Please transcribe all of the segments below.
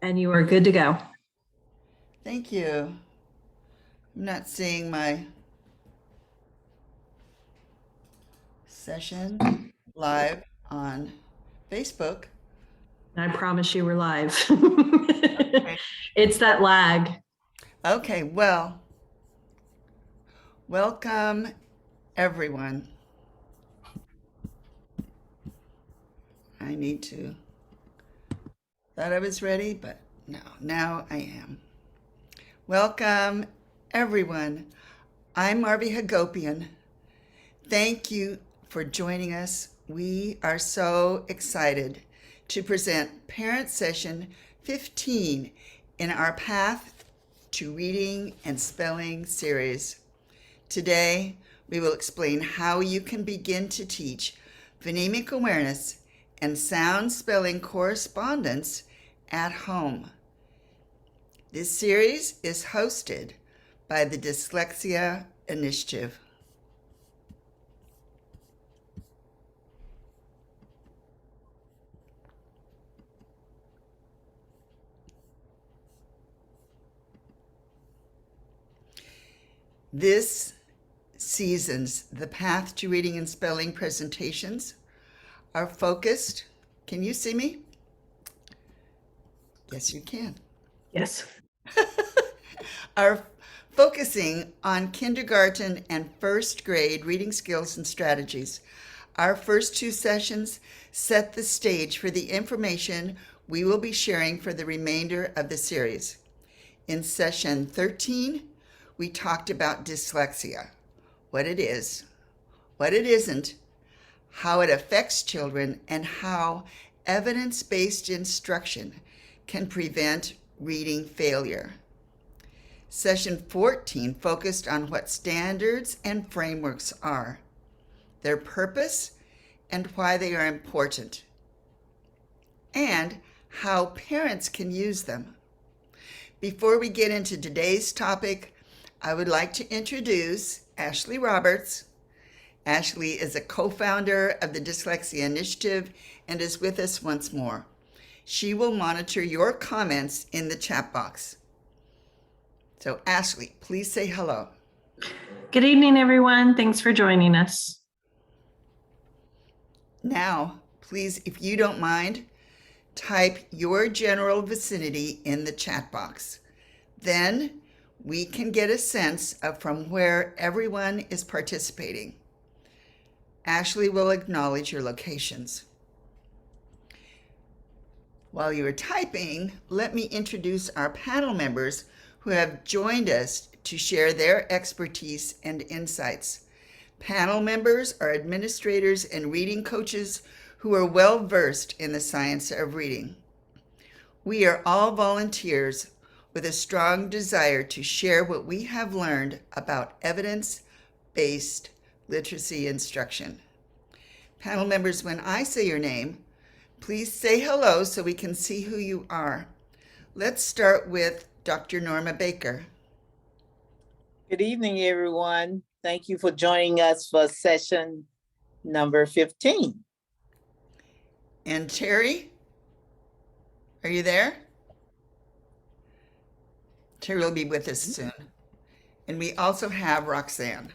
And you are good to go. Thank you. I'm not seeing my session live on Facebook. I promise you we're live. Okay. It's that lag. Okay, well, welcome everyone. I need to, thought I was ready, but no, now I am. Welcome everyone. I'm Marvi Hagopian. Thank you for joining us. We are so excited to present Parent Session 15 in our Path to Reading and Spelling series. Today, we will explain how you can begin to teach phonemic awareness and sound spelling correspondence at home. This series is hosted by the Dyslexia Initiative. This season's The Path to Reading and Spelling presentations are focused. Can you see me? Yes, you can. Yes. Are focusing on kindergarten and first grade reading skills and strategies. Our first two sessions set the stage for the information we will be sharing for the remainder of the series. In session 13, we talked about dyslexia, what it is, what it isn't, how it affects children, and how evidence-based instruction can prevent reading failure. Session 14 focused on what standards and frameworks are, their purpose, and why they are important, and how parents can use them. Before we get into today's topic, I would like to introduce Ashley Roberts. Ashley is a co-founder of the Dyslexia Initiative and is with us once more. She will monitor your comments in the chat box. So Ashley, please say hello. Good evening, everyone. Thanks for joining us. Now, please, if you don't mind, type your general vicinity in the chat box. Then we can get a sense of from where everyone is participating. Ashley will acknowledge your locations. While you are typing, let me introduce our panel members who have joined us to share their expertise and insights. Panel members are administrators and reading coaches who are well versed in the science of reading. We are all volunteers with a strong desire to share what we have learned about evidence-based literacy instruction. Panel members, when I say your name, please say hello so we can see who you are. Let's start with Dr. Norma Baker. Good evening, everyone. Thank you for joining us for session number 15. And Terry, are you there? Terry will be with us soon. And we also have Roxanne.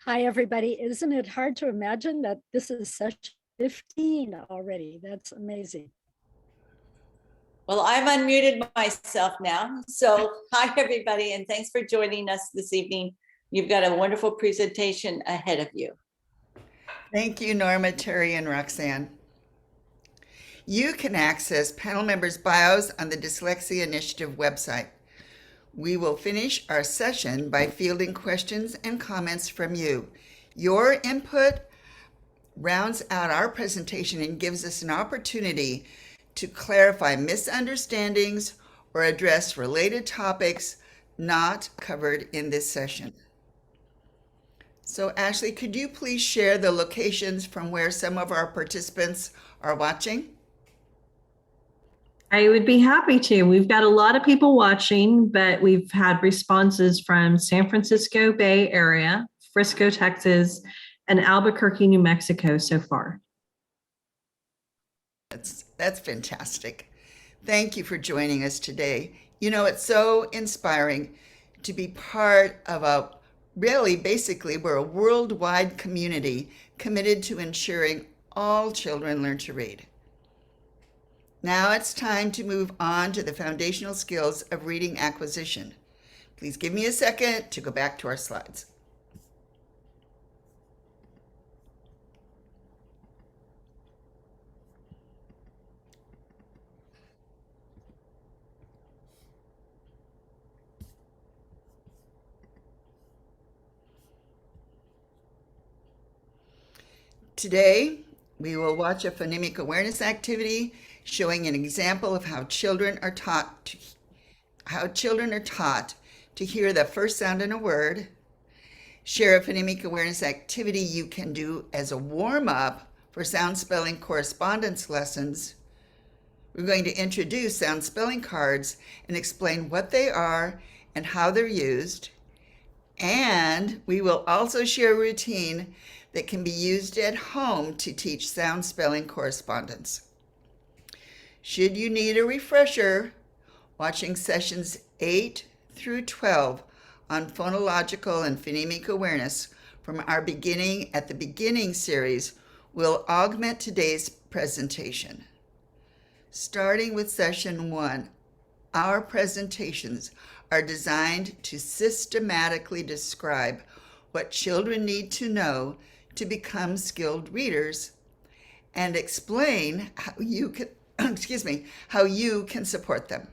Hi, everybody. Isn't it hard to imagine that this is session 15 already? That's amazing. Well, I've unmuted myself now. So hi, everybody, and thanks for joining us this evening. You've got a wonderful presentation ahead of you. Thank you, Norma, Terry, and Roxanne. You can access panel members' bios on the Dyslexia Initiative website. We will finish our session by fielding questions and comments from you. Your input rounds out our presentation and gives us an opportunity to clarify misunderstandings or address related topics not covered in this session. So Ashley, could you please share the locations from where some of our participants are watching? I would be happy to. We've got a lot of people watching, but we've had responses from San Francisco Bay Area, Frisco, Texas, and Albuquerque, New Mexico so far. That's fantastic. Thank you for joining us today. You know, it's so inspiring to be part of we're a worldwide community committed to ensuring all children learn to read. Now it's time to move on to the foundational skills of reading acquisition. Please give me a second to go back to our slides. Today, we will watch a phonemic awareness activity showing an example of how children are taught to hear the first sound in a word, share a phonemic awareness activity you can do as a warm-up for sound spelling correspondence lessons. We're going to introduce sound spelling cards and explain what they are and how they're used. And we will also share a routine that can be used at home to teach sound spelling correspondence. Should you need a refresher, watching sessions 8 through 12 on phonological and phonemic awareness from our Beginning at the Beginning series will augment today's presentation. Starting with session 1, our presentations are designed to systematically describe what children need to know to become skilled readers and explain how you can, how you can support them.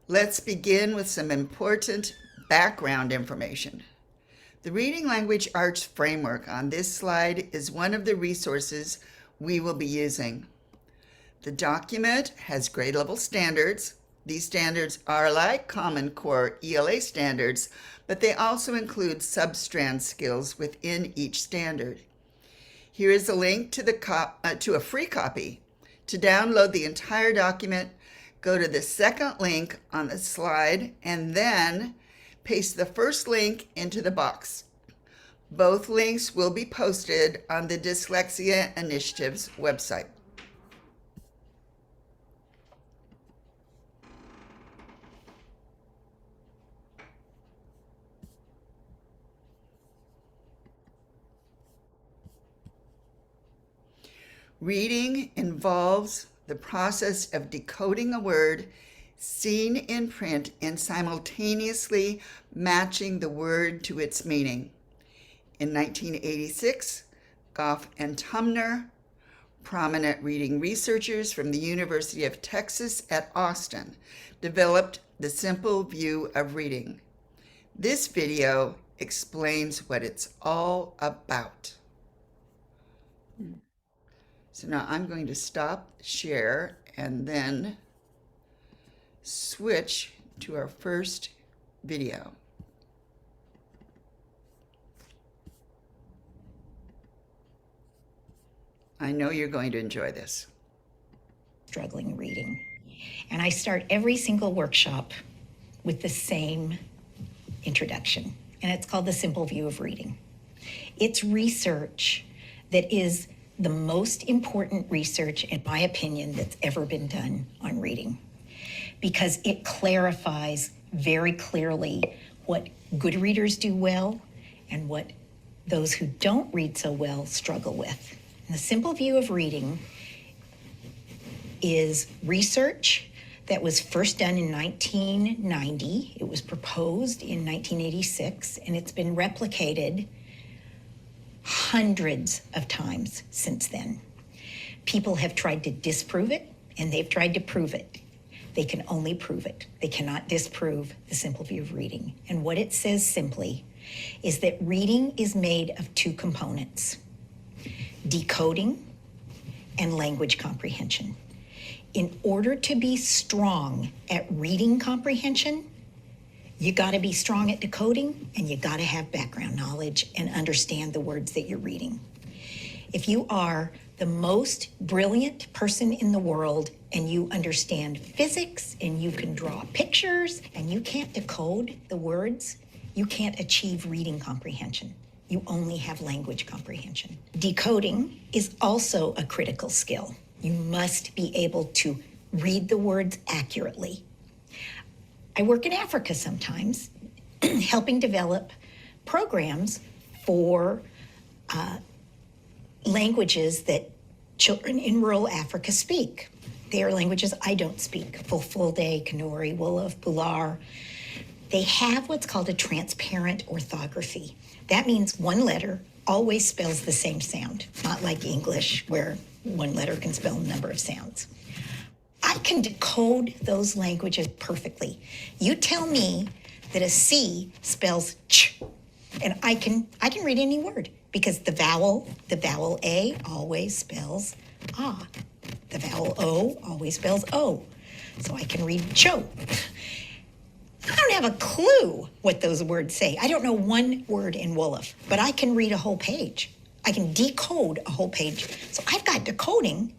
Let's begin with some important background information. The Reading Language Arts framework on this slide is one of the resources we will be using. The document has grade level standards. These standards are like Common Core ELA standards, but they also include substrand skills within each standard. Here is a link to a free copy. To download the entire document, go to the second link on the slide and then paste the first link into the box. Both links will be posted on the Dyslexia Initiative's website. Reading involves the process of decoding a word seen in print and simultaneously matching the word to its meaning. In 1986, Goff and Tumner, prominent reading researchers from the University of Texas at Austin, developed the simple view of reading. This video explains what it's all about. So now I'm going to stop share and then switch to our first video. I know you're going to enjoy this. Struggling reading. And I start every single workshop with the same introduction, and it's called The Simple View of Reading. It's research that is the most important research, in my opinion, that's ever been done on reading, because it clarifies very clearly what good readers do well and what those who don't read so well struggle with. And the Simple View of Reading is research that was first done in 1990. It was proposed in 1986, and it's been replicated hundreds of times since then. People have tried to disprove it, and they've tried to prove it. They can only prove it. They cannot disprove the Simple View of Reading. And what it says simply is that reading is made of two components: decoding and language comprehension. In order to be strong at reading comprehension, you got to be strong at decoding, and you got to have background knowledge and understand the words that you're reading. If you are the most brilliant person in the world and you understand physics and you can draw pictures and you can't decode the words, you can't achieve reading comprehension. You only have language comprehension. Decoding is also a critical skill. You must be able to read the words accurately. I work in Africa sometimes, helping develop programs for languages that children in rural Africa speak. They are languages I don't speak, Fulfulde, Kanuri, Wolof, Bular. They have what's called a transparent orthography. That means one letter always spells the same sound, not like English where one letter can spell a number of sounds. I can decode those languages perfectly. You tell me that a C spells ch, and I can read any word because the vowel A always spells ah. The vowel O always spells O. So I can read cho. I don't have a clue what those words say. I don't know one word in Wolof, but I can read a whole page. I can decode a whole page. So I've got decoding,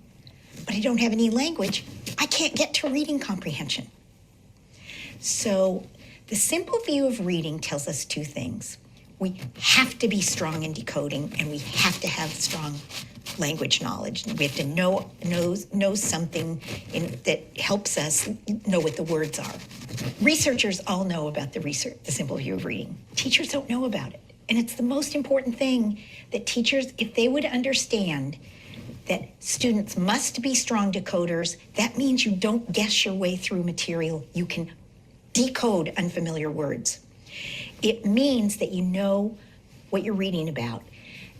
but I don't have any language. I can't get to reading comprehension. So the simple view of reading tells us two things. We have to be strong in decoding, and we have to have strong language knowledge. We have to know something that helps us know what the words are. Researchers all know about the simple view of reading. Teachers don't know about it. And it's the most important thing that teachers, if they would understand that students must be strong decoders, that means you don't guess your way through material. You can decode unfamiliar words. It means that you know what you're reading about.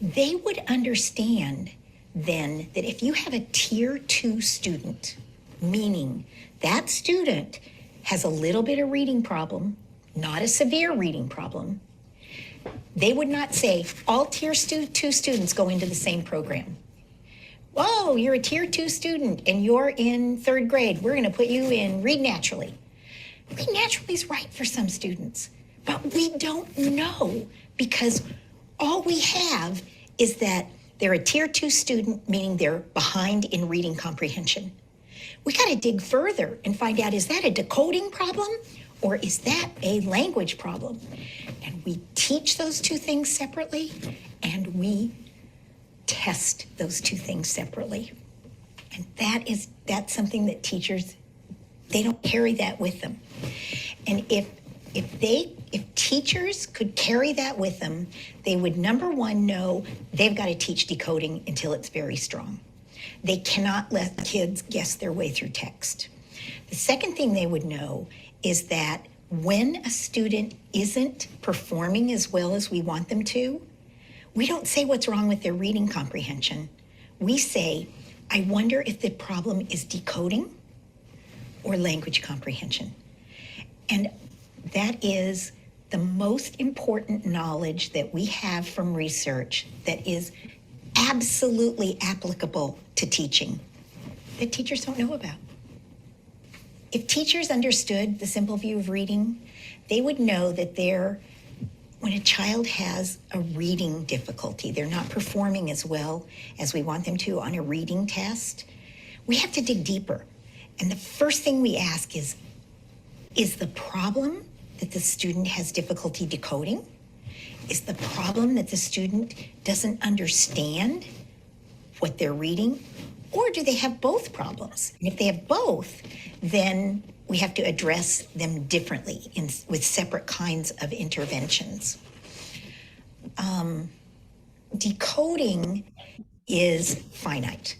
They would understand then that if you have a tier 2 student, meaning that student has a little bit of reading problem, not a severe reading problem, they would not say all tier 2 students go into the same program. Whoa, you're a tier 2 student and you're in 3rd grade. We're going to put you in Read Naturally. Read Naturally is right for some students, but we don't know because all we have is that they're a tier 2 student, meaning they're behind in reading comprehension. We got to dig further and find out, is that a decoding problem or is that a language problem? And we teach those two things separately and we test those two things separately. And that's something that teachers, they don't carry that with them. And if teachers could carry that with them, they would, number one, know they've got to teach decoding until it's very strong. They cannot let kids guess their way through text. The second thing they would know is that when a student isn't performing as well as we want them to, we don't say what's wrong with their reading comprehension. We say, I wonder if the problem is decoding or language comprehension. And that is the most important knowledge that we have from research that is absolutely applicable to teaching that teachers don't know about. If teachers understood the simple view of reading, they would know that when a child has a reading difficulty, they're not performing as well as we want them to on a reading test, we have to dig deeper. And the first thing we ask is the problem that the student has difficulty decoding? Is the problem that the student doesn't understand what they're reading? Or do they have both problems? And if they have both, then we have to address them differently with separate kinds of interventions. Decoding is finite,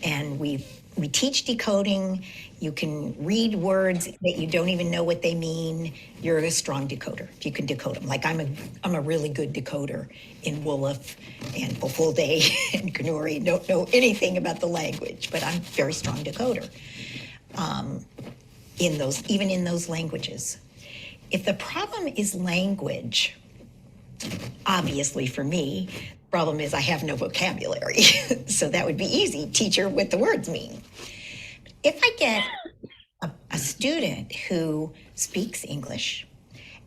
and we teach decoding. You can read words that you don't even know what they mean. You're a strong decoder if you can decode them. Like I'm a really good decoder in Wolof and Fulfulde and Kanuri. Don't know anything about the language, but I'm a very strong decoder even in those languages. If the problem is language, obviously for me, the problem is I have no vocabulary. So that would be easy. Teach her what the words mean. If I get a student who speaks English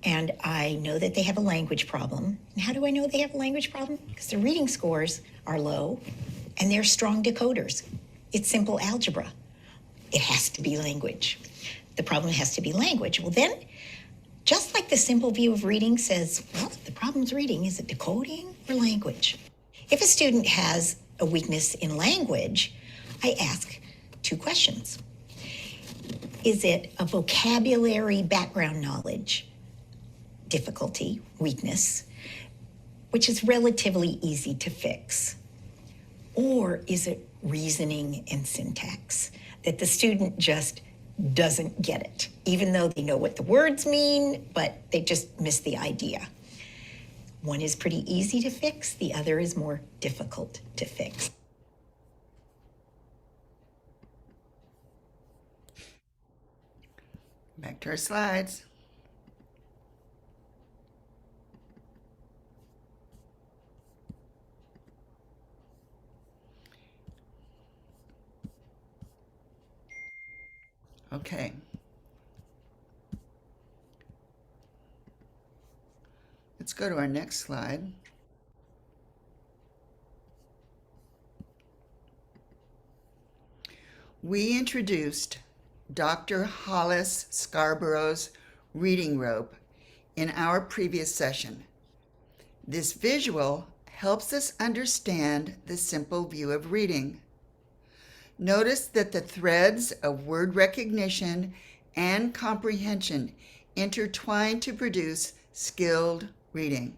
and I know that they have a language problem, and how do I know they have a language problem? Because their reading scores are low and they're strong decoders. It's simple algebra. It has to be language. The problem has to be language. Well, then, just like the simple view of reading says, well, the problem's reading, is it decoding or language? If a student has a weakness in language, I ask 2 questions. Is it a vocabulary background knowledge difficulty, weakness, which is relatively easy to fix? Or is it reasoning and syntax, that the student just doesn't get it, even though they know what the words mean, but they just miss the idea? One is pretty easy to fix, the other is more difficult to fix. Back to our slides. Okay. Let's go to our next slide. We introduced Dr. Hollis Scarborough's reading rope in our previous session. This visual helps us understand the simple view of reading. Notice that the threads of word recognition and comprehension intertwine to produce skilled reading.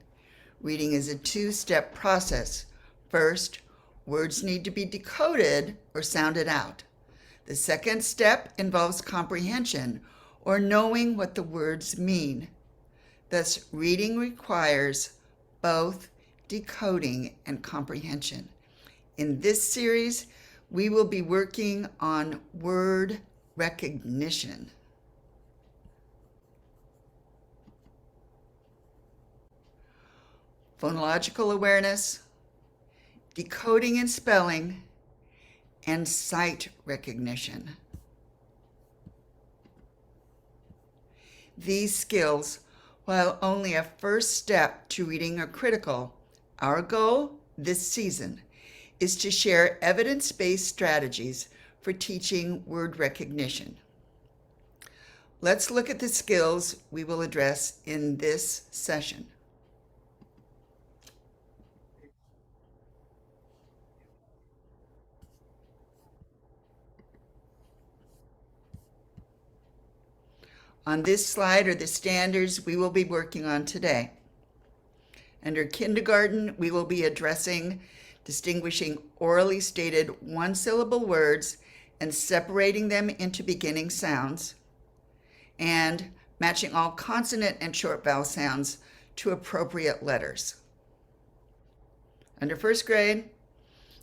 Reading is a 2-step process. First, words need to be decoded or sounded out. The second step involves comprehension, or knowing what the words mean. Thus, reading requires both decoding and comprehension. In this series, we will be working on word recognition. Phonological awareness, decoding and spelling, and sight recognition. These skills, while only a first step to reading, are critical. Our goal this season is to share evidence-based strategies for teaching word recognition. Let's look at the skills we will address in this session. On this slide are the standards we will be working on today. Under kindergarten, we will be addressing distinguishing orally stated 1-syllable words and separating them into beginning sounds, and matching all consonant and short vowel sounds to appropriate letters. Under first grade,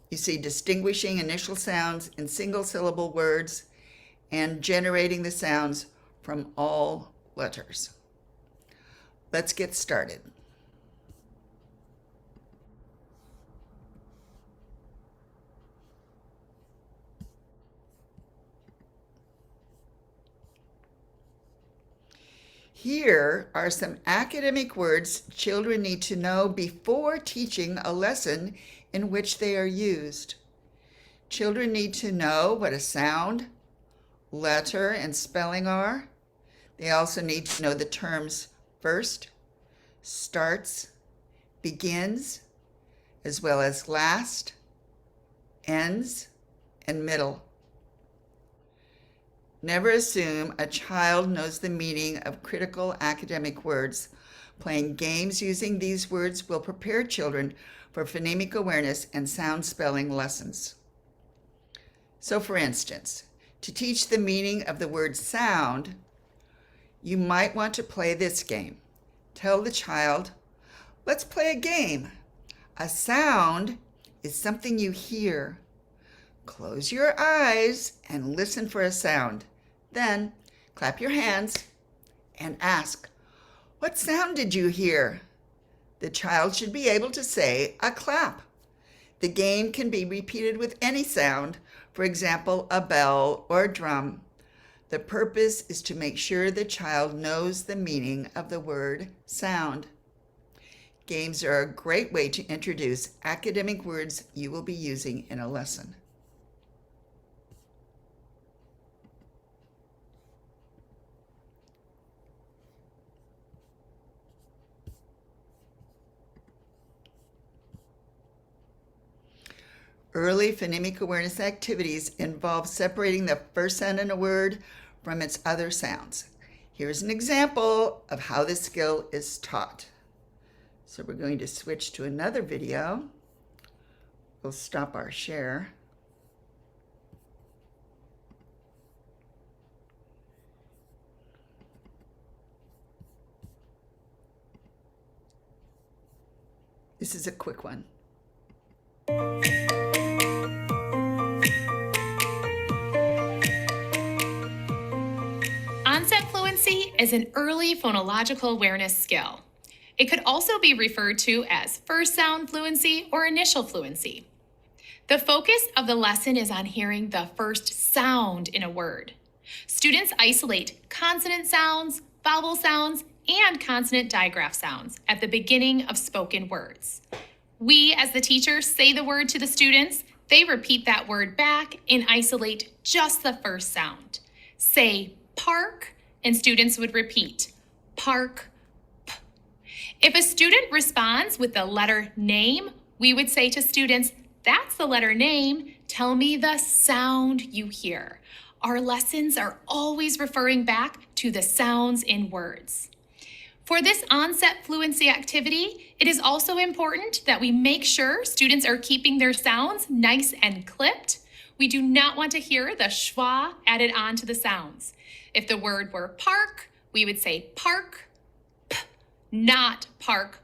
you see distinguishing initial sounds in single-syllable words and generating the sounds from all letters. Let's get started. Here are some academic words children need to know before teaching a lesson in which they are used. Children need to know what a sound, letter, and spelling are. They also need to know the terms first, starts, begins, as well as last, ends, and middle. Never assume a child knows the meaning of critical academic words. Playing games using these words will prepare children for phonemic awareness and sound spelling lessons. So for instance, to teach the meaning of the word sound, you might want to play this game. Tell the child, let's play a game. A sound is something you hear. Close your eyes and listen for a sound. Then clap your hands and ask, what sound did you hear? The child should be able to say a clap. The game can be repeated with any sound, for example, a bell or a drum. The purpose is to make sure the child knows the meaning of the word sound. Games are a great way to introduce academic words you will be using in a lesson. Early phonemic awareness activities involve separating the first sound in a word from its other sounds. Here's an example of how this skill is taught. So we're going to switch to another video. We'll stop our share. This is a quick one. Onset fluency is an early phonological awareness skill. It could also be referred to as first sound fluency or initial fluency. The focus of the lesson is on hearing the first sound in a word. Students isolate consonant sounds, vowel sounds, and consonant digraph sounds at the beginning of spoken words. We, as the teacher, say the word to the students. They repeat that word back and isolate just the first sound. Say park, and students would repeat park. If a student responds with the letter name, we would say to students, that's the letter name. Tell me the sound you hear. Our lessons are always referring back to the sounds in words. For this onset fluency activity, it is also important that we make sure students are keeping their sounds nice and clipped. We do not want to hear the schwa added on to the sounds. If the word were park, we would say park, p, not park,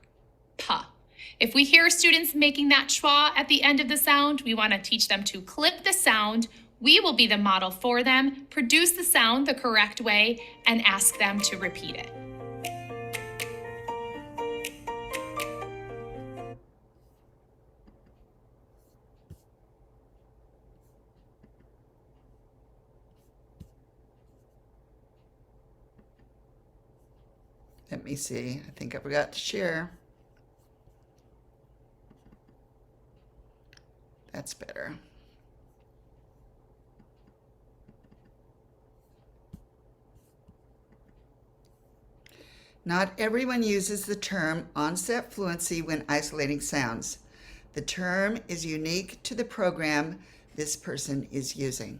pa. If we hear students making that schwa at the end of the sound, we want to teach them to clip the sound. We will be the model for them, produce the sound the correct way, and ask them to repeat it. Let me see. I think I forgot to share. That's better. Not everyone uses the term onset fluency when isolating sounds. The term is unique to the program this person is using.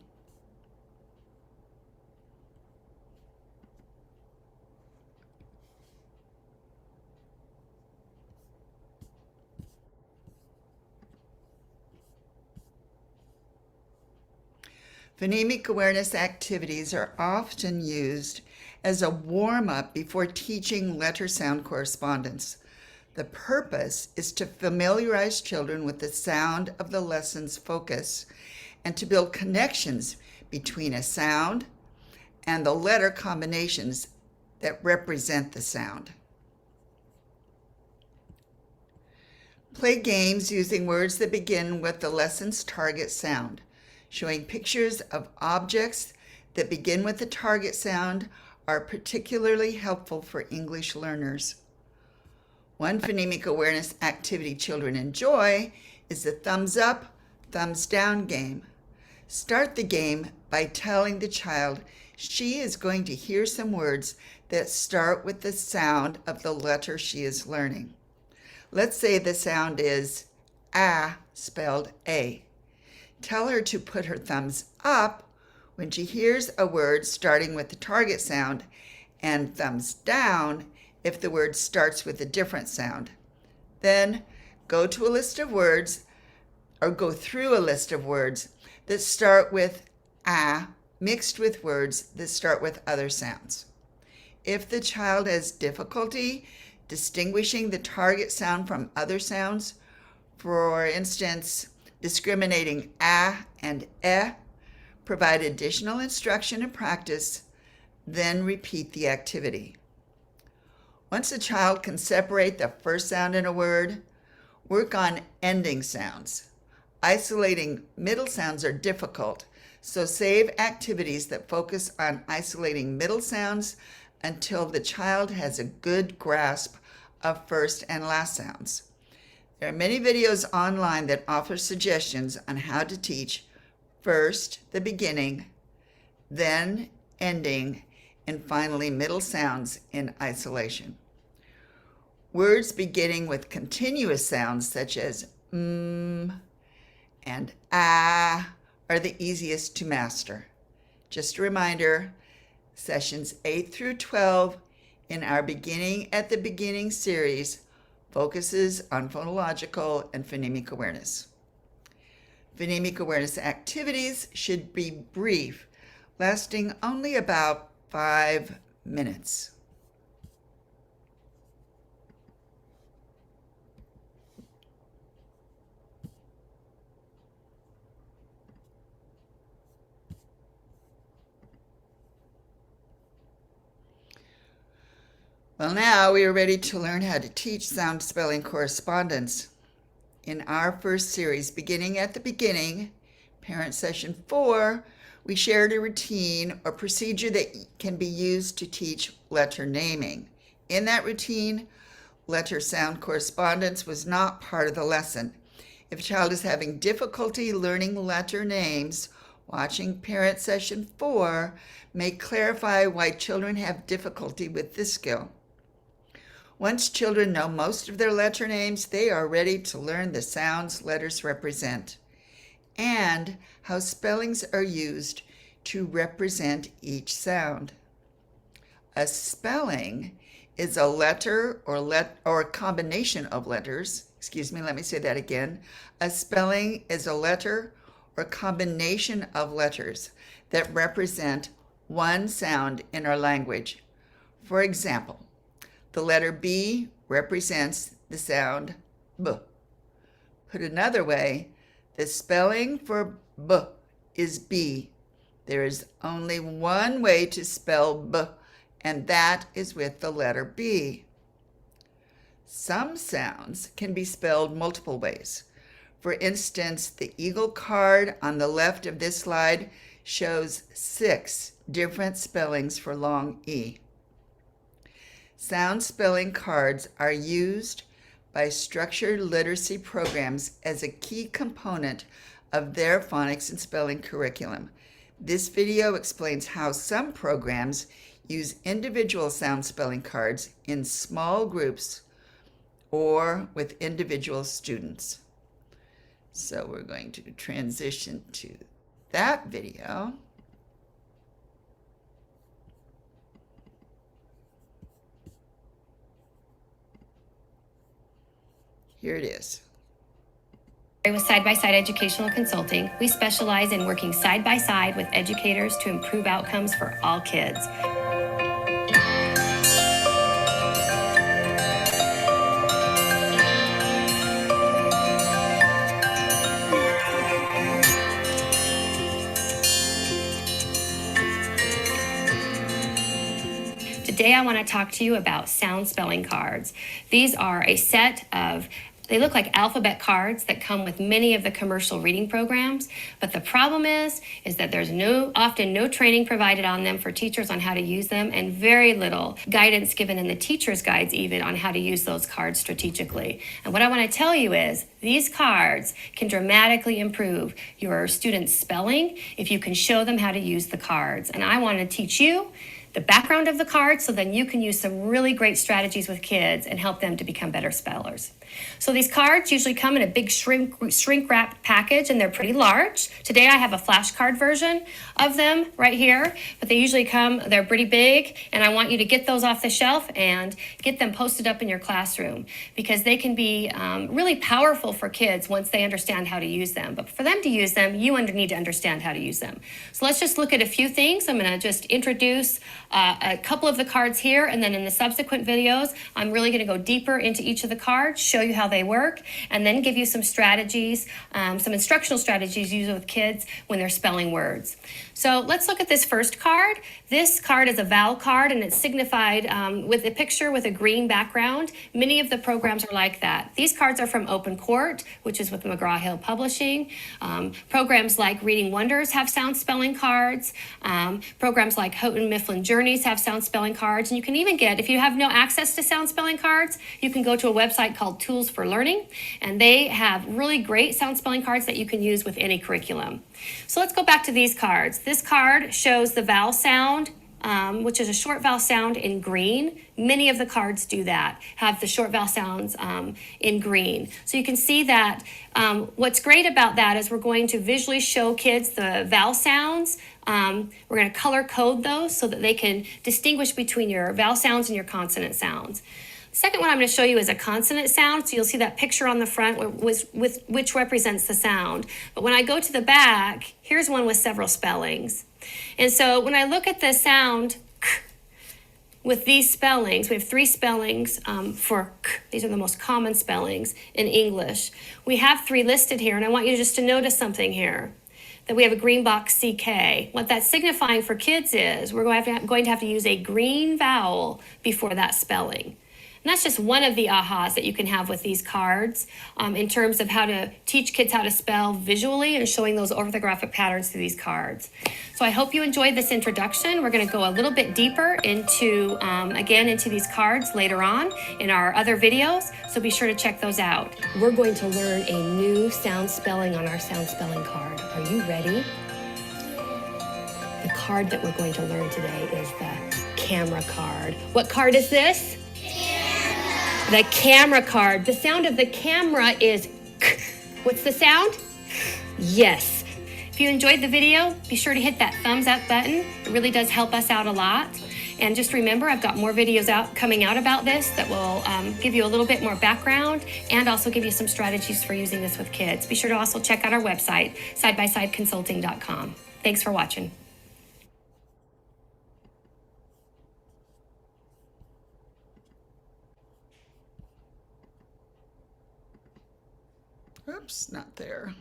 Phonemic awareness activities are often used as a warm-up before teaching letter-sound correspondence. The purpose is to familiarize children with the sound of the lesson's focus and to build connections between a sound and the letter combinations that represent the sound. Play games using words that begin with the lesson's target sound. Showing pictures of objects that begin with the target sound are particularly helpful for English learners. One phonemic awareness activity children enjoy is the thumbs up, thumbs down game. Start the game by telling the child she is going to hear some words that start with the sound of the letter she is learning. Let's say the sound is A spelled A. Tell her to put her thumbs up when she hears a word starting with the target sound and thumbs down if the word starts with a different sound. Then go to a list of words or go through a list of words that start with A mixed with words that start with other sounds. If the child has difficulty distinguishing the target sound from other sounds, for instance, discriminating A and E, provide additional instruction and practice, then repeat the activity. Once a child can separate the first sound in a word, work on ending sounds. Isolating middle sounds are difficult, so save activities that focus on isolating middle sounds until the child has a good grasp of first and last sounds. There are many videos online that offer suggestions on how to teach first the beginning, then ending, and finally middle sounds in isolation. Words beginning with continuous sounds such as and ah are the easiest to master. Just a reminder, sessions 8 through 12 in our Beginning at the Beginning series focuses on phonological and phonemic awareness. Phonemic awareness activities should be brief, lasting only about 5 minutes. Well, now we are ready to learn how to teach sound spelling correspondence. In our first series, Beginning at the Beginning, Parent Session 4, we shared a routine or procedure that can be used to teach letter naming. In that routine, letter sound correspondence was not part of the lesson. If a child is having difficulty learning letter names, watching Parent Session 4 may clarify why children have difficulty with this skill. Once children know most of their letter names, they are ready to learn the sounds letters represent and how spellings are used to represent each sound. A spelling is a letter or a combination of letters. Let me say that again. A spelling is a letter or combination of letters that represent one sound in our language. For example, the letter B represents the sound B. Put another way, the spelling for B is B. There is only one way to spell B, and that is with the letter B. Some sounds can be spelled multiple ways. For instance, the eagle card on the left of this slide shows 6 different spellings for long E. Sound spelling cards are used by structured literacy programs as a key component of their phonics and spelling curriculum. This video explains how some programs use individual sound spelling cards in small groups or with individual students. So we're going to transition to that video. Here it is. With Side by Side Educational Consulting, we specialize in working side by side with educators to improve outcomes for all kids. Today I want to talk to you about sound spelling cards. These are a set of They look like alphabet cards that come with many of the commercial reading programs, but the problem is that there's often no training provided on them for teachers on how to use them, and very little guidance given in the teacher's guides even on how to use those cards strategically. And what I want to tell you is these cards can dramatically improve your students' spelling if you can show them how to use the cards. And I want to teach you the background of the cards so then you can use some really great strategies with kids and help them to become better spellers. So these cards usually come in a big shrink wrapped package, and they're pretty large. Today I have a flashcard version of them right here, but they usually they're pretty big, and I want you to get those off the shelf and get them posted up in your classroom because they can be really powerful for kids once they understand how to use them. But for them to use them, you need to understand how to use them. So let's just look at a few things. I'm going to just introduce a couple of the cards here, and then in the subsequent videos, I'm really going to go deeper into each of the cards, show show you how they work, and then give you some strategies, some instructional strategies used with kids when they're spelling words. So let's look at this first card. This card is a vowel card, and it's signified with a picture with a green background. Many of the programs are like that. These cards are from Open Court, which is with McGraw-Hill Publishing. Programs like Reading Wonders have sound spelling cards. Programs like Houghton Mifflin Journeys have sound spelling cards. And you can even get, if you have no access to sound spelling cards, you can go to a website called Tools for Learning, and they have really great sound spelling cards that you can use with any curriculum. So let's go back to these cards. This card shows the vowel sound, which is a short vowel sound in green. Many of the cards do that, have the short vowel sounds in green. So you can see that what's great about that is we're going to visually show kids the vowel sounds. We're going to color code those so that they can distinguish between your vowel sounds and your consonant sounds. The second one I'm going to show you is a consonant sound. So you'll see that picture on the front with which represents the sound. But when I go to the back, here's one with several spellings. And so when I look at the sound k, with these spellings, we have 3 spellings for k. These are the most common spellings in English. We have 3 listed here, and I want you just to notice something here. That we have a green box CK. What that's signifying for kids is we're going to have to use a green vowel before that spelling. And that's just one of the ahas that you can have with these cards in terms of how to teach kids how to spell visually and showing those orthographic patterns through these cards. So I hope you enjoyed this introduction. We're going to go a little bit deeper into, again, into these cards later on in our other videos. So be sure to check those out. We're going to learn a new sound spelling on our sound spelling card. Are you ready? The card that we're going to learn today is the camera card. What card is this? The camera card. The sound of the camera is k. What's the sound? Yes. If you enjoyed the video, be sure to hit that thumbs up button. It really does help us out a lot. And just remember, I've got more videos coming out about this that will give you a little bit more background and also give you some strategies for using this with kids. Be sure to also check out our website, sidebysideconsulting.com. Thanks for watching. Oops, not there.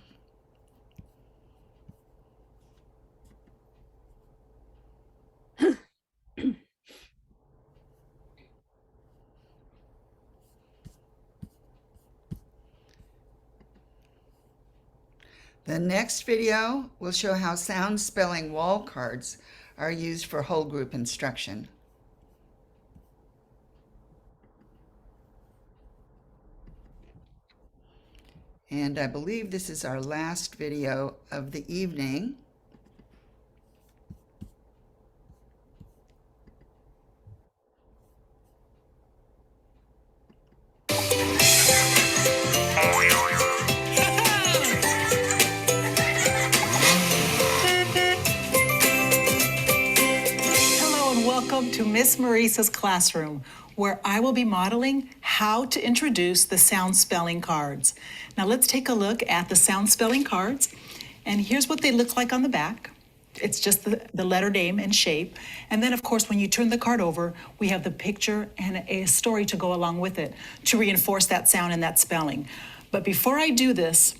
The next video will show how sound spelling wall cards are used for whole group instruction. And I believe this is our last video of the evening. Hello and welcome to Miss Marisa's classroom, where I will be modeling how to introduce the sound spelling cards. Now let's take a look at the sound spelling cards, and here's what they look like on the back. It's just the letter name and shape. And then of course, when you turn the card over, we have the picture and a story to go along with it to reinforce that sound and that spelling. But before I do this,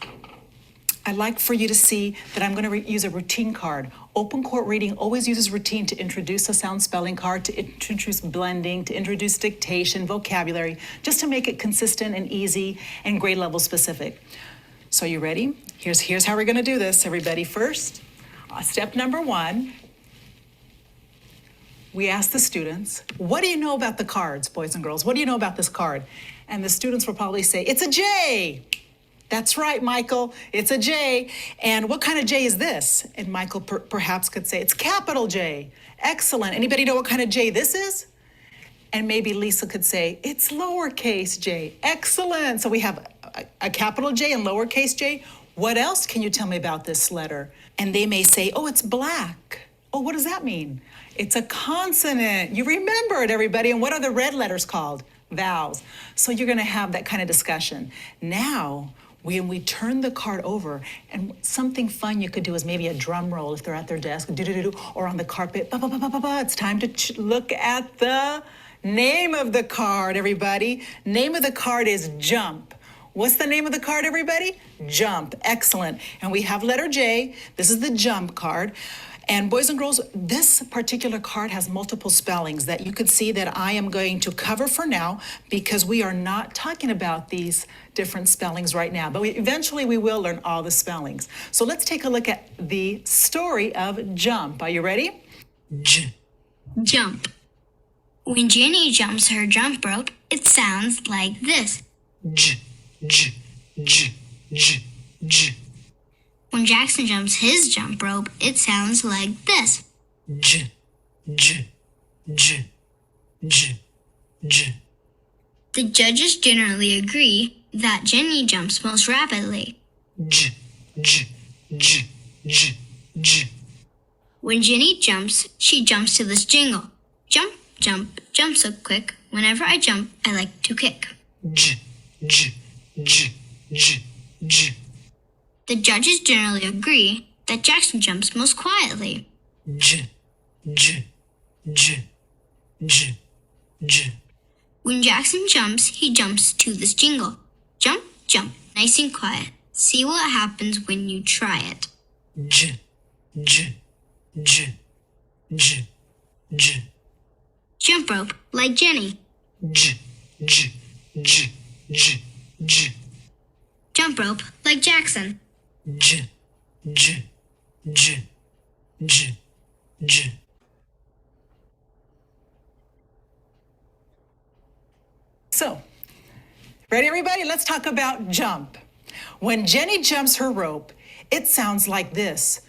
I'd like for you to see that I'm going to use a routine card. Open Court Reading always uses routine to introduce a sound spelling card, to introduce blending, to introduce dictation, vocabulary, just to make it consistent and easy and grade level specific. So you ready? Here's how we're going to do this, everybody. First, step number 1, we ask the students, what do you know about the cards, boys and girls? What do you know about this card? And the students will probably say, it's a J. That's right, Michael, it's a J. And what kind of J is this? And Michael perhaps could say, it's capital J. Excellent. Anybody know what kind of J this is? And maybe Lisa could say, it's lowercase j. Excellent. So we have a capital J and lowercase j. What else can you tell me about this letter? And they may say, oh, it's black. Oh, what does that mean? It's a consonant. You remember it, everybody. And what are the red letters called? Vowels. So you're going to have that kind of discussion. Now, when we turn the card over, and something fun you could do is maybe a drum roll if they're at their desk, or on the carpet, ba, ba, ba, ba, ba, ba. It's time to look at the Name of the card, everybody. Name of the card is jump. What's the name of the card, everybody? Jump. Excellent. And we have letter J. This is the jump card. And boys and girls, this particular card has multiple spellings that you can see that I am going to cover for now because we are not talking about these different spellings right now, but eventually we will learn all the spellings. So let's take a look at the story of jump. Are you ready? Jump. When Jenny jumps her jump rope, it sounds like this. When Jackson jumps his jump rope, it sounds like this. The judges generally agree that Jenny jumps most rapidly. When Jenny jumps, she jumps to this jingle. Jump, jump, jump so quick. Whenever I jump, I like to kick. The judges generally agree that Jackson jumps most quietly. When Jackson jumps, he jumps to this jingle. Jump, jump, nice and quiet. See what happens when you try it. Jump rope, like Jenny. Jump rope, like Jackson. So, ready everybody? Let's talk about jump. When Jenny jumps her rope, it sounds like this.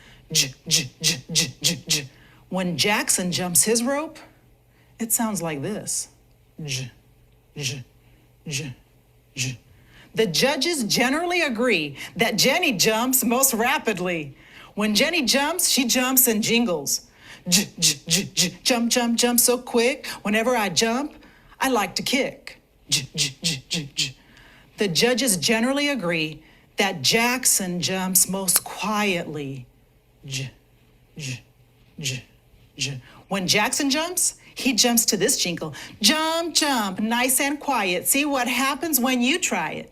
When Jackson jumps his rope, it sounds like this. The judges generally agree that Jenny jumps most rapidly. When Jenny jumps, she jumps and jingles. Jump, jump, jump so quick. Whenever I jump, I like to kick. The judges generally agree that Jackson jumps most quietly. When Jackson jumps, he jumps to this jingle. Jump, jump, nice and quiet. See what happens when you try it.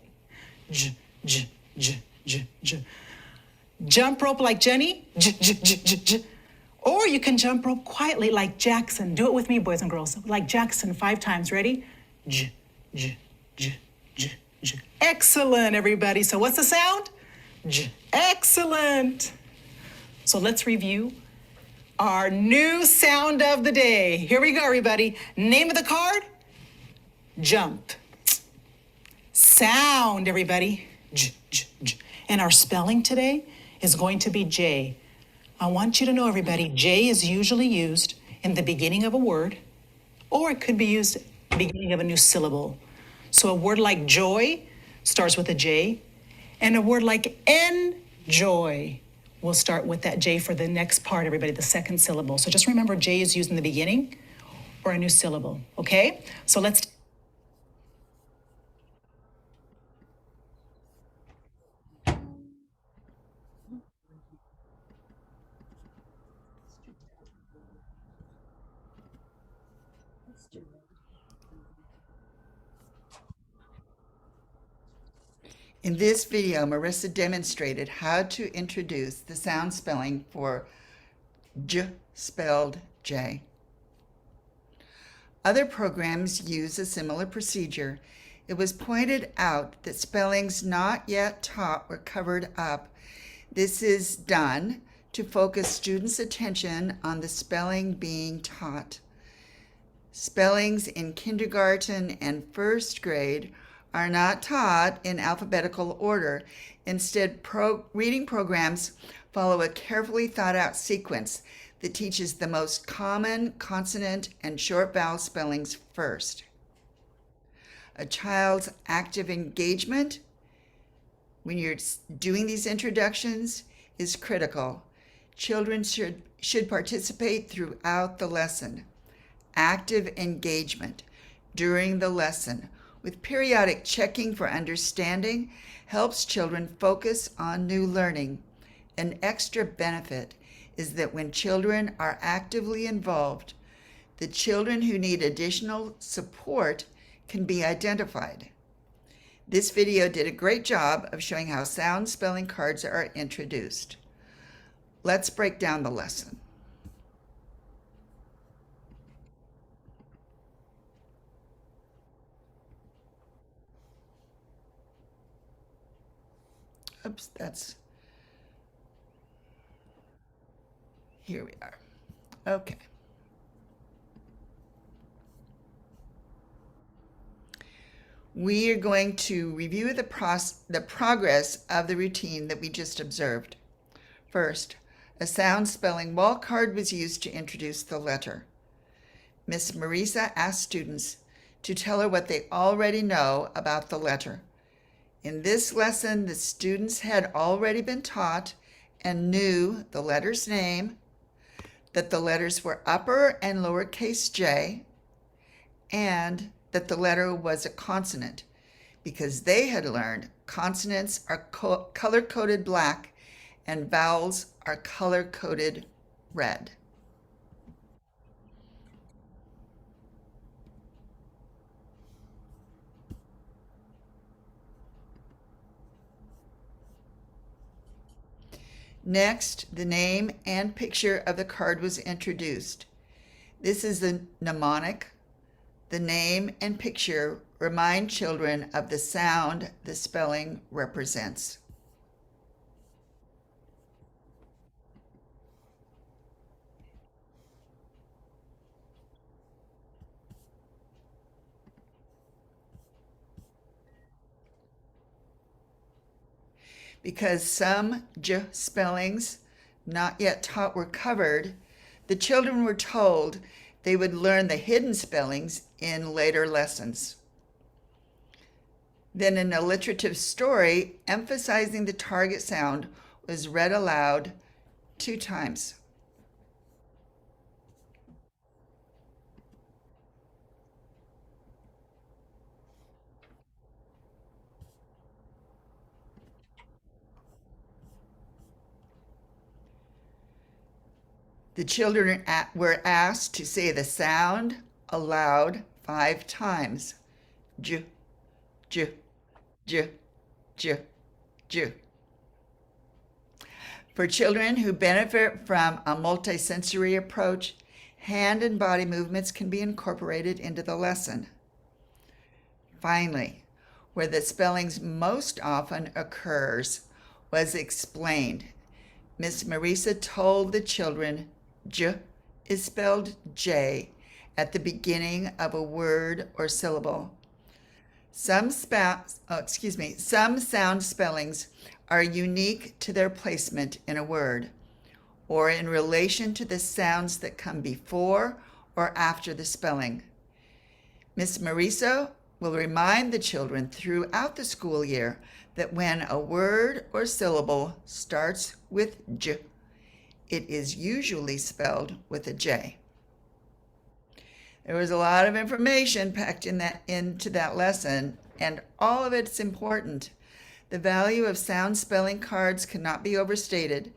Jump rope like Jenny. Or you can jump rope quietly like Jackson. Do it with me, boys and girls. Like Jackson 5 times. Ready? Excellent, everybody. So what's the sound? Excellent. So let's review our new sound of the day. Here we go, everybody. Name of the card? Jump. Sound, everybody. And our spelling today is going to be J. I want you to know, everybody, J is usually used in the beginning of a word, or it could be used at the beginning of a new syllable. So a word like joy starts with a J, and a word like enjoy will start with that J for the next part, everybody, the second syllable. So just remember J is used in the beginning or a new syllable, okay? So let's... In this video, Marissa demonstrated how to introduce the sound spelling for J spelled J. Other programs use a similar procedure. It was pointed out that spellings not yet taught were covered up. This is done to focus students' attention on the spelling being taught. Spellings in kindergarten and first grade are not taught in alphabetical order. Instead, reading programs follow a carefully thought out sequence that teaches the most common consonant and short vowel spellings first. A child's active engagement when you're doing these introductions is critical. Children should participate throughout the lesson. Active engagement during the lesson with periodic checking for understanding helps children focus on new learning. An extra benefit is that when children are actively involved, the children who need additional support can be identified. This video did a great job of showing how sound spelling cards are introduced. Let's break down the lesson. Oops, here we are. Okay. We are going to review the progress of the routine that we just observed. First, a sound spelling wall card was used to introduce the letter. Miss Marisa asked students to tell her what they already know about the letter. In this lesson, the students had already been taught and knew the letter's name, that the letters were upper and lowercase j, and that the letter was a consonant, because they had learned consonants are color-coded black and vowels are color-coded red. Next, the name and picture of the card was introduced. This is the mnemonic. The name and picture remind children of the sound the spelling represents. Because some j spellings not yet taught were covered, the children were told they would learn the hidden spellings in later lessons. Then an alliterative story emphasizing the target sound was read aloud 2 times. The children were asked to say the sound aloud 5 times. J, j, j, j, j. For children who benefit from a multisensory approach, hand and body movements can be incorporated into the lesson. Finally, where the spellings most often occurs was explained. Miss Marisa told the children J is spelled J at the beginning of a word or syllable. Some sound spellings are unique to their placement in a word or in relation to the sounds that come before or after the spelling. Miss Marisa will remind the children throughout the school year that when a word or syllable starts with J, it is usually spelled with a J. There was a lot of information packed into that lesson, and all of it's important. The value of sound spelling cards cannot be overstated.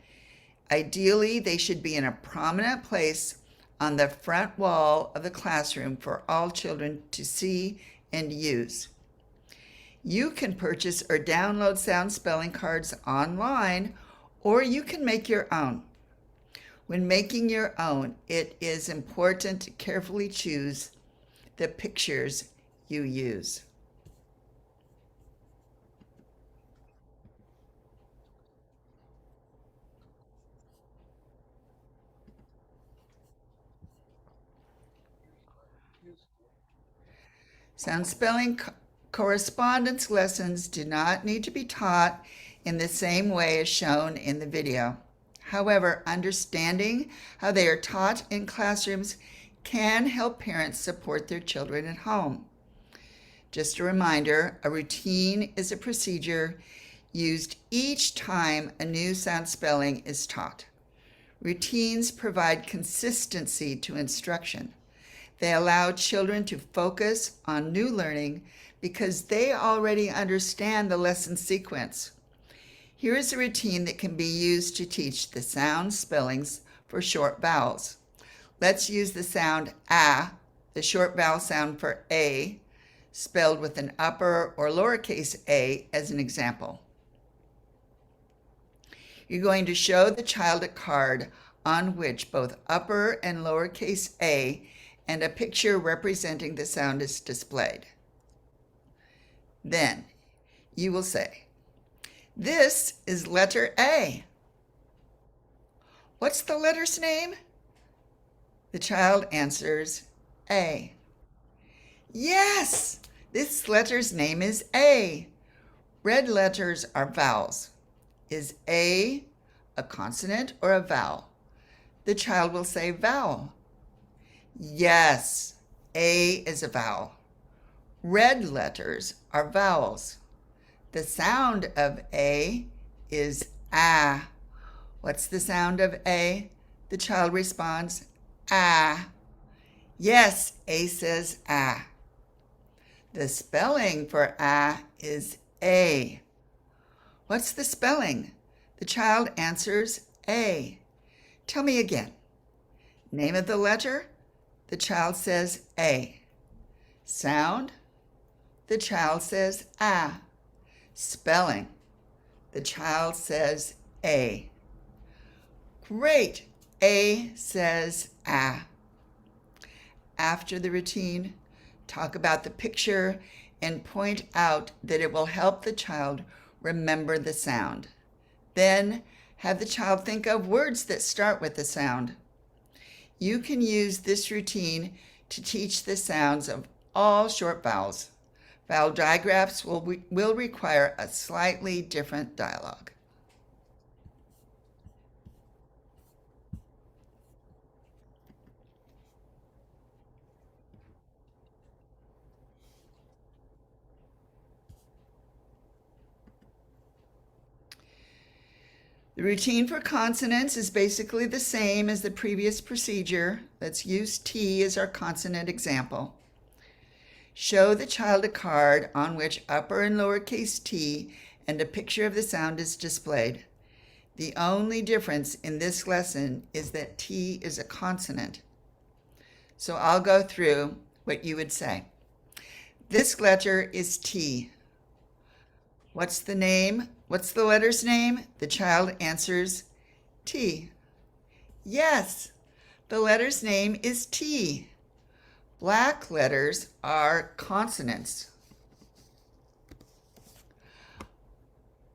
Ideally, they should be in a prominent place on the front wall of the classroom for all children to see and use. You can purchase or download sound spelling cards online, or you can make your own. When making your own, it is important to carefully choose the pictures you use. Sound spelling correspondence lessons do not need to be taught in the same way as shown in the video. However, understanding how they are taught in classrooms can help parents support their children at home. Just a reminder, a routine is a procedure used each time a new sound spelling is taught. Routines provide consistency to instruction. They allow children to focus on new learning because they already understand the lesson sequence. Here is a routine that can be used to teach the sound spellings for short vowels. Let's use the sound ah, the short vowel sound for a, spelled with an upper or lowercase a, as an example. You're going to show the child a card on which both upper and lowercase a and a picture representing the sound is displayed. Then you will say, "This is letter A." "What's the letter's name?" The child answers, A. "Yes, this letter's name is A. Red letters are vowels. Is A consonant or a vowel?" The child will say vowel. "Yes, A is a vowel. Red letters are vowels. The sound of A is ah." "What's the sound of A?" The child responds, ah. "Yes," A says ah. The spelling for ah is A. "What's the spelling?" The child answers A. "Tell me again." Name of the letter? The child says A. Sound? The child says ah. Spelling? The child says A. Great! A says ah. After the routine, talk about the picture and point out that it will help the child remember the sound. Then have the child think of words that start with the sound. You can use this routine to teach the sounds of all short vowels. Vowel digraphs will require a slightly different dialogue. The routine for consonants is basically the same as the previous procedure. Let's use T as our consonant example. Show the child a card on which upper and lowercase t and a picture of the sound is displayed. The only difference in this lesson is that T is a consonant. So I'll go through what you would say. This letter is T. What's the name? What's the letter's name? The child answers T. Yes, the letter's name is T. Black letters are consonants.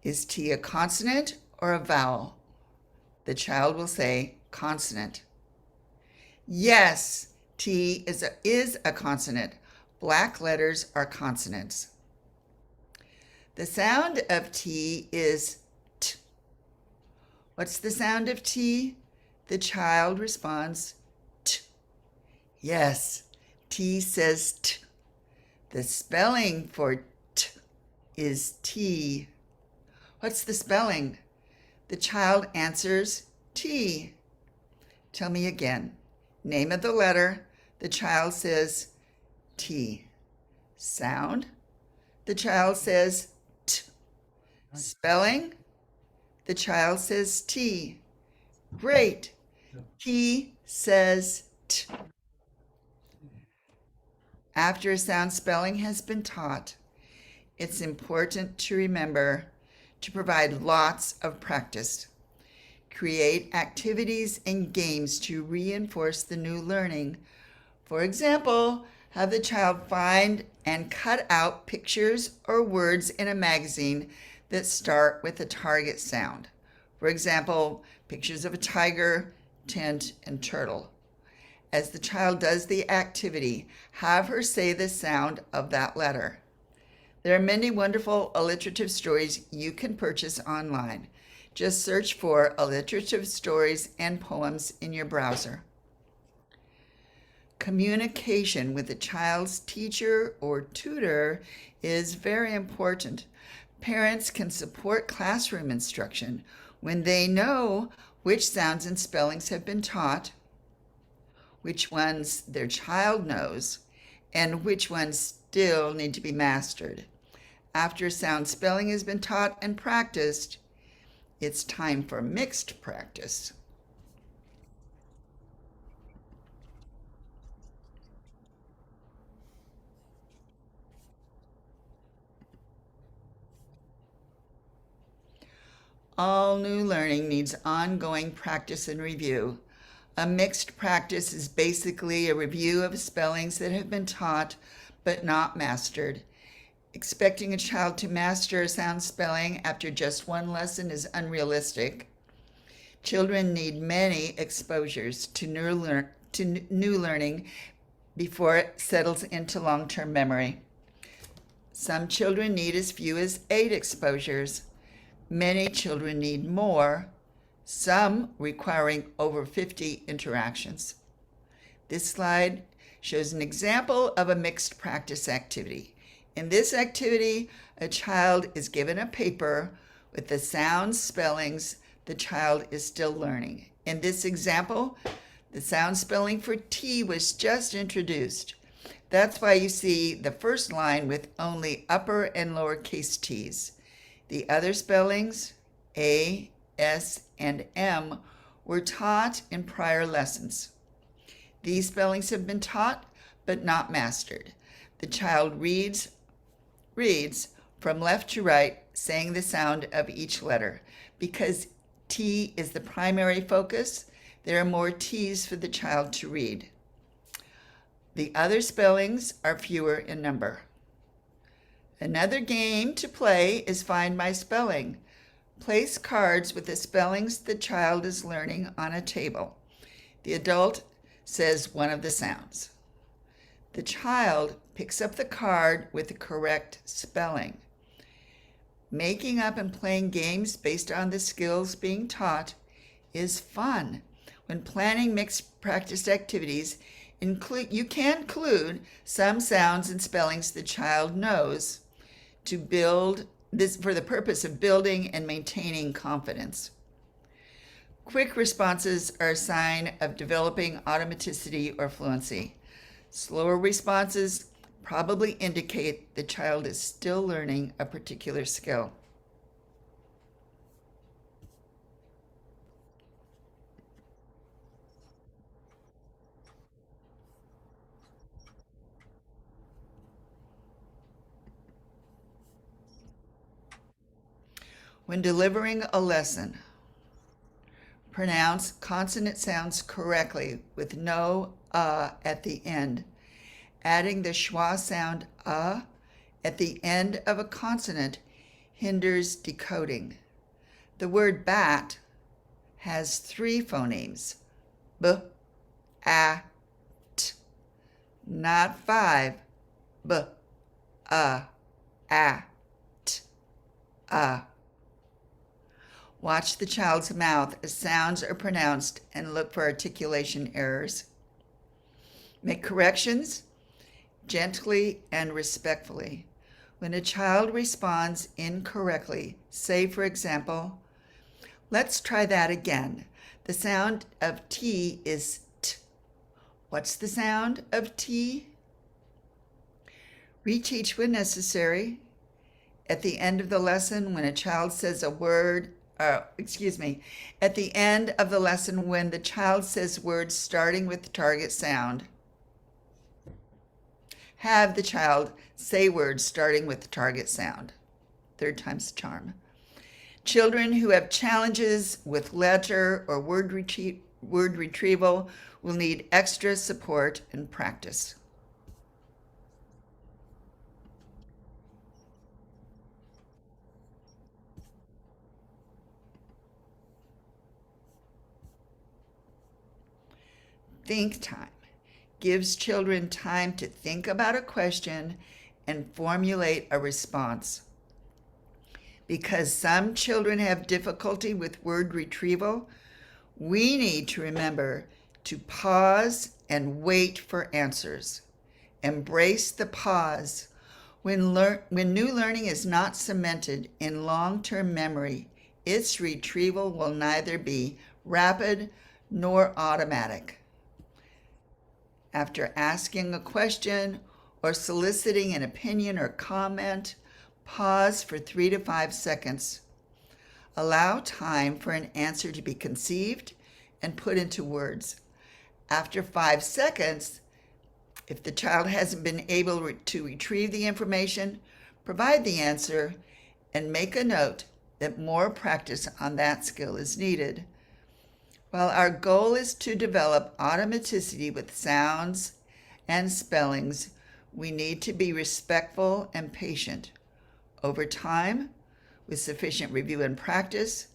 Is T a consonant or a vowel? The child will say consonant. Yes, T is a consonant. Black letters are consonants. The sound of T is T. What's the sound of T? The child responds T. Yes, T says T. The spelling for T is T. What's the spelling? The child answers T. Tell me again. Name of the letter. The child says T. Sound. The child says T. Spelling. The child says T. Great. T says T. After a sound spelling has been taught, it's important to remember to provide lots of practice. Create activities and games to reinforce the new learning. For example, have the child find and cut out pictures or words in a magazine that start with a target sound. For example, pictures of a tiger, tent, and turtle. As the child does the activity, have her say the sound of that letter. There are many wonderful alliterative stories you can purchase online. Just search for alliterative stories and poems in your browser. Communication with the child's teacher or tutor is very important. Parents can support classroom instruction when they know which sounds and spellings have been taught, which ones their child knows, and which ones still need to be mastered. After sound spelling has been taught and practiced, it's time for mixed practice. All new learning needs ongoing practice and review. A mixed practice is basically a review of spellings that have been taught but not mastered. Expecting a child to master a sound spelling after just one lesson is unrealistic. Children need many exposures to new learning before it settles into long-term memory. Some children need as few as 8 exposures. Many children need more, some requiring over 50 interactions. This slide shows an example of a mixed practice activity. In this activity, a child is given a paper with the sound spellings the child is still learning. In this example, the sound spelling for T was just introduced. That's why you see the first line with only upper and lower case T's. The other spellings, A, S, and M, were taught in prior lessons. These spellings have been taught but not mastered. The child reads from left to right, saying the sound of each letter. Because T is the primary focus, there are more T's for the child to read. The other spellings are fewer in number. Another game to play is Find My Spelling. Place cards with the spellings the child is learning on a table. The adult says one of the sounds. The child picks up the card with the correct spelling. Making up and playing games based on the skills being taught is fun. When planning mixed practice activities, you can include some sounds and spellings the child knows to build this for the purpose of building and maintaining confidence. Quick responses are a sign of developing automaticity or fluency. Slower responses probably indicate the child is still learning a particular skill. When delivering a lesson, pronounce consonant sounds correctly with no at the end. Adding the schwa sound at the end of a consonant hinders decoding. The word bat has 3 phonemes, b, a, t, not 5, b, a, t, a. Watch the child's mouth as sounds are pronounced and look for articulation errors. Make corrections gently and respectfully. When a child responds incorrectly, say, for example, "Let's try that again. The sound of T is T. What's the sound of T?" Reteach when necessary. At the end of the lesson, when a child says a word, at the end of the lesson when the child says words starting with the target sound, have the child say words starting with the target sound. 3rd time's the charm. Children who have challenges with letter or word retrieval will need extra support and practice. Think time gives children time to think about a question and formulate a response. Because some children have difficulty with word retrieval, we need to remember to pause and wait for answers. Embrace the pause. When new learning is not cemented in long-term memory, its retrieval will neither be rapid nor automatic. After asking a question or soliciting an opinion or comment, pause for 3 to 5 seconds. Allow time for an answer to be conceived and put into words. After 5 seconds, if the child hasn't been able to retrieve the information, provide the answer and make a note that more practice on that skill is needed. While our goal is to develop automaticity with sounds and spellings, we need to be respectful and patient. Over time, with sufficient review and practice,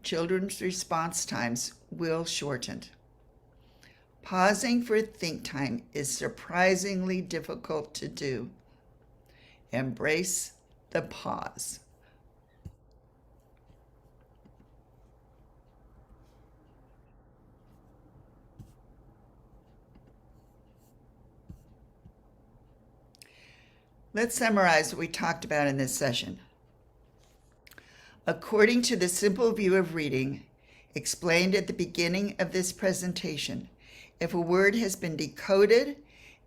children's response times will shorten. Pausing for think time is surprisingly difficult to do. Embrace the pause. Let's summarize what we talked about in this session. According to the simple view of reading explained at the beginning of this presentation, if a word has been decoded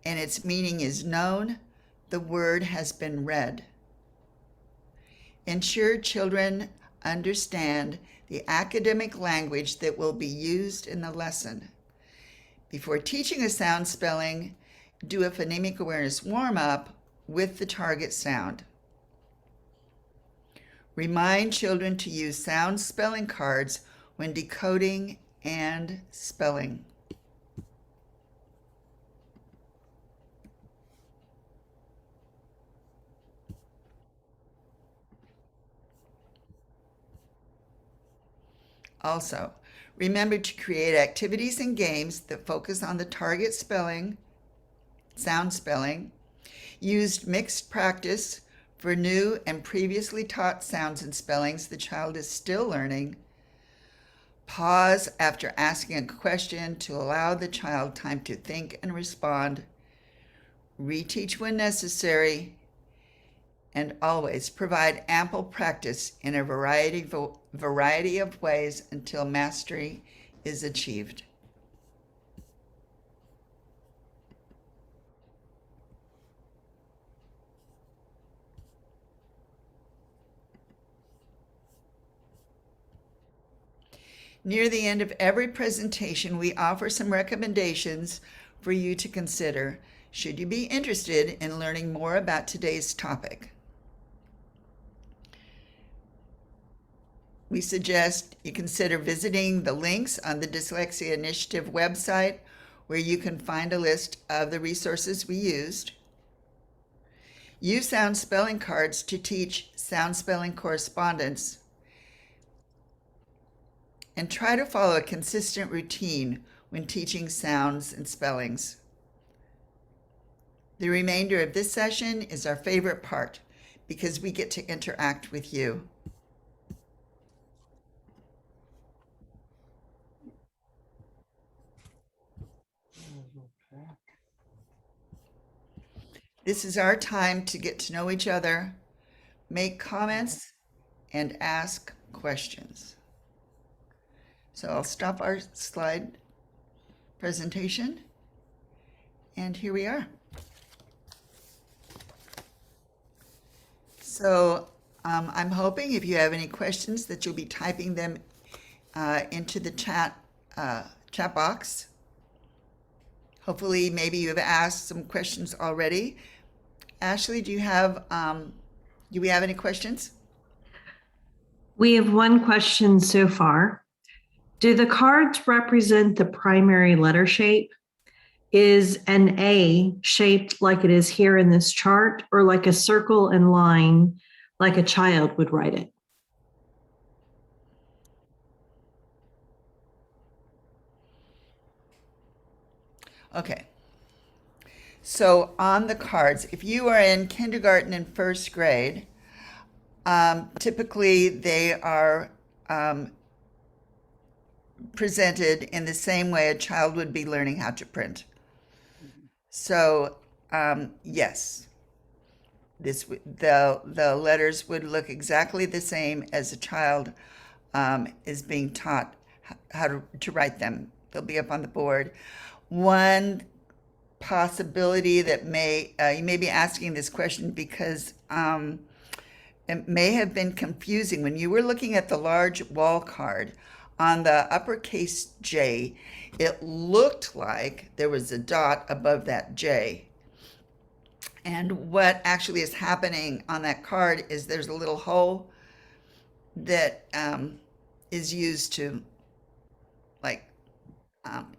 and its meaning is known, the word has been read. Ensure children understand the academic language that will be used in the lesson. Before teaching a sound spelling, do a phonemic awareness warm-up with the target sound. Remind children to use sound spelling cards when decoding and spelling. Also, remember to create activities and games that focus on the target spelling, sound spelling. Use mixed practice for new and previously taught sounds and spellings the child is still learning. Pause after asking a question to allow the child time to think and respond. Reteach when necessary. And always provide ample practice in a variety of ways until mastery is achieved. Near the end of every presentation, we offer some recommendations for you to consider should you be interested in learning more about today's topic. We suggest you consider visiting the links on the Dyslexia Initiative website, where you can find a list of the resources we used. Use sound spelling cards to teach sound spelling correspondence. And try to follow a consistent routine when teaching sounds and spellings. The remainder of this session is our favorite part because we get to interact with you. This is our time to get to know each other, make comments, and ask questions. So I'll stop our slide presentation, and here we are. So I'm hoping if you have any questions that you'll be typing them into the chat box. Hopefully, maybe you have asked some questions already. Ashley, do we have any questions? We have one question so far. Do the cards represent the primary letter shape? Is an A shaped like it is here in this chart, or like a circle and line like a child would write it? Okay. So on the cards, if you are in kindergarten and first grade, typically they are presented in the same way a child would be learning how to print. So yes, the letters would look exactly the same as a child is being taught how to write them. They'll be up on the board. One possibility that you may be asking this question because it may have been confusing. When you were looking at the large wall card on the uppercase J, it looked like there was a dot above that J. And what actually is happening on that card is there's a little hole that is used to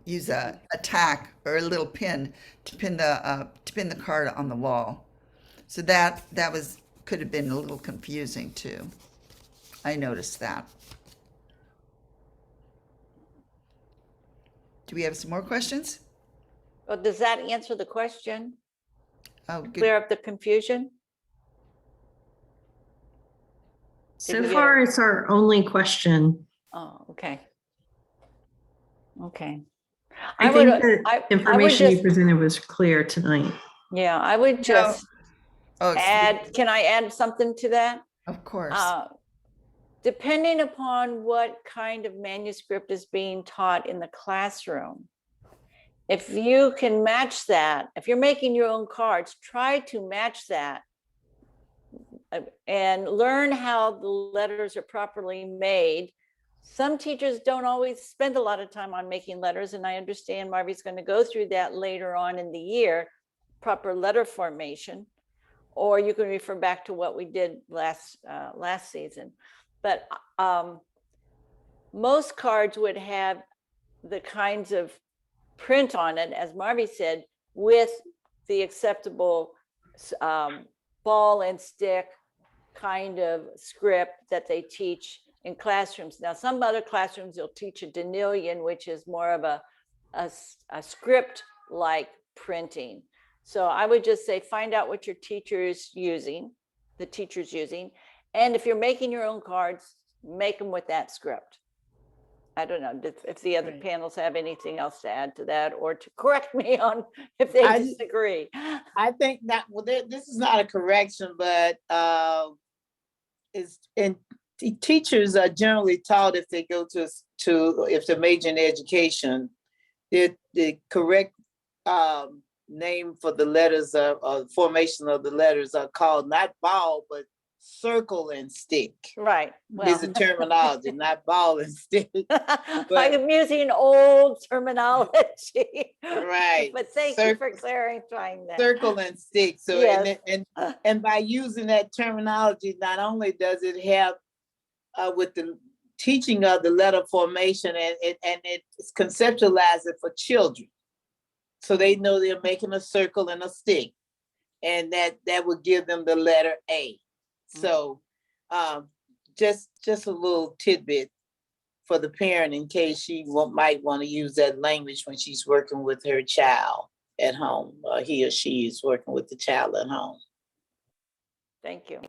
use a tack or a little pin to pin the card on the wall. So that could have been a little confusing too. I noticed that. Do we have some more questions? Well, does that answer the question? Oh, good. Clear up the confusion? So we get far, a- it's our only question. Oh, okay. Okay. I think the information you just, presented was clear tonight. yeah, I would just Oh, add, can I add something to that? of course. Depending upon what kind of manuscript is being taught in the classroom, if you can match that, if you're making your own cards, try to match that and learn how the letters are properly made. Some teachers don't always spend a lot of time on making letters, and I understand Marvy's going to go through that later on in the year, proper letter formation, or you can refer back to what we did last season. But most cards would have the kinds of print on it, as Marvy said, with the acceptable ball and stick kind of script that they teach in classrooms. Now, some other classrooms, you'll teach a Denilion, which is more of a script-like printing. So I would just say, find out what your teacher's using, and if you're making your own cards, make them with that script. I don't know if the other panels have anything else to add to that or to correct me on if they disagree. I think that, well, this is not a correction, but teachers are generally taught, if they go to if they're majoring in education, the correct name for the letters or formation of the letters are called not ball, but circle and stick. Right. Well, Is the terminology, not ball and stick. I'm using old terminology. Right. But thank you for clarifying that. Circle and stick. So Yes. and by using that terminology, not only does it help with the teaching of the letter formation, and it's conceptualized it for children, so they know they're making a circle and a stick, and that would give them the letter A. So just a little tidbit for the parent in case she might want to use that language when she's working with her child at home, or he or she is working with the child at home. Thank you.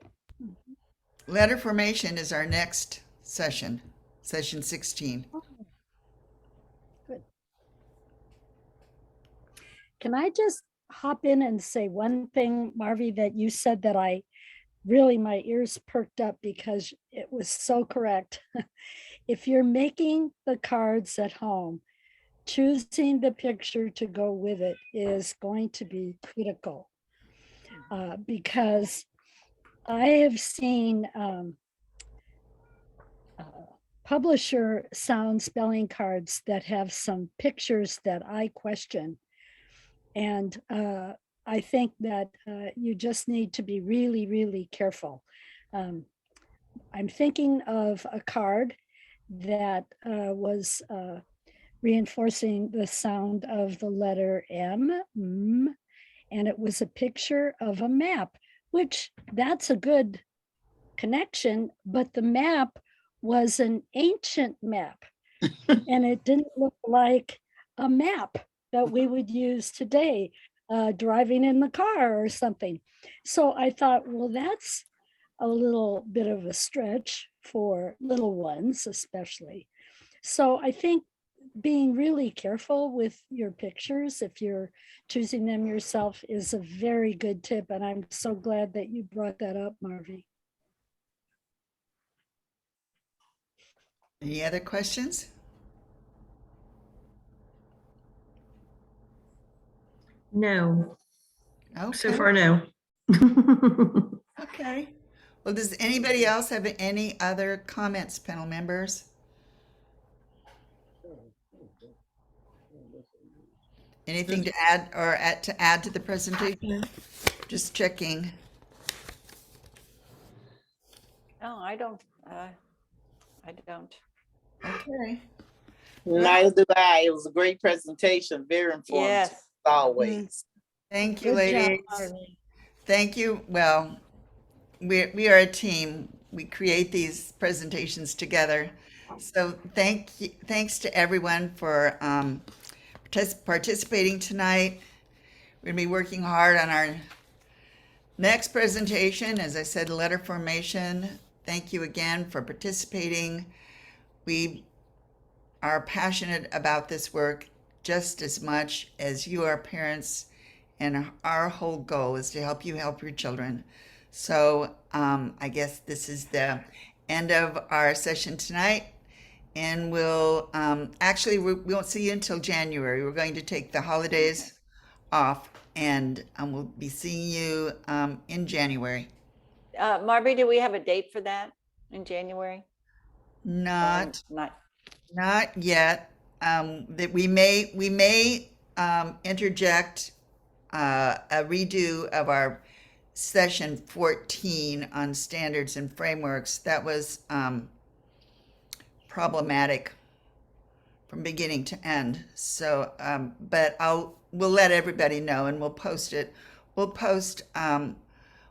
Letter formation is our next session 16. Good. Can I just hop in and say one thing, Marvy, that you said that my ears perked up because it was so correct. If you're making the cards at home, choosing the picture to go with it is going to be critical because I have seen publisher sound spelling cards that have some pictures that I question. And I think that you just need to be really, really careful. I'm thinking of a card that was reinforcing the sound of the letter M, and it was a picture of a map, which that's a good connection, but the map was an ancient map and it didn't look like a map that we would use today, driving in the car or something. So I thought, well, that's a little bit of a stretch for little ones, especially. So I think being really careful with your pictures, if you're choosing them yourself, is a very good tip. And I'm so glad that you brought that up, Marvy. Any other questions? No. Okay. So far, no. Okay. Well, does anybody else have any other comments, panel members? Anything to add or to add to the presentation? Just checking. No, I don't. I don't. Okay. Neither do I. It was a great presentation, very informative, Yes. as always. Thank you, Good job, ladies. Harvey. Thank you. Well, we are a team. We create these presentations together. So thanks to everyone for participating tonight. We're gonna be working hard on our next presentation. As I said, letter formation. Thank you again for participating. We are passionate about this work just as much as you are parents, and our whole goal is to help you help your children. So I guess this is the end of our session tonight, and we'll actually we won't see you until January. We're going to take the holidays off, and we'll be seeing you in January. Marby, do we have a date for that in January? Not Not. yet. That we may interject a redo of our session 14 on standards and frameworks. That was problematic from beginning to end. So, but we'll let everybody know, and we'll post it. We'll post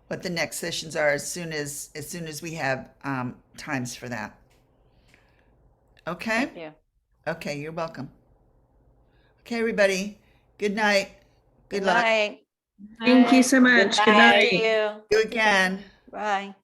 what the next sessions are as soon as we have times for that. Okay. Thank you. Okay, you're welcome. Okay, everybody. Good night. Good Good luck. night. Thank you so much. Good night. night. Thank you. You again. Bye.